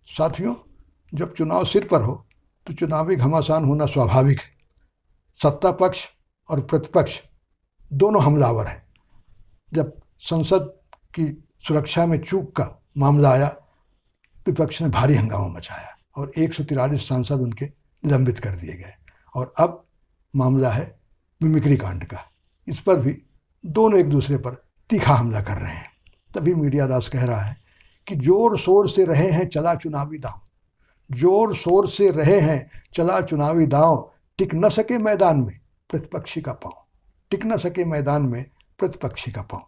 साथियों, जब चुनाव सिर पर हो तो चुनावी घमासान होना स्वाभाविक है। सत्ता पक्ष और प्रतिपक्ष दोनों हमलावर हैं। जब संसद की सुरक्षा में चूक का मामला आया, विपक्ष ने भारी हंगामा मचाया और 143 सांसद उनके निलंबित कर दिए गए। और अब मामला है मिमिक्री कांड का। इस पर भी दोनों एक दूसरे पर तीखा हमला कर रहे हैं। तभी मीडिया दास कह रहा है कि जोर शोर से रहे हैं चला चुनावी दांव, जोर शोर से रहे हैं चला चुनावी दांव, टिक न सके मैदान में प्रतिपक्षी का पांव, टिक न सके मैदान में प्रतिपक्षी का पांव।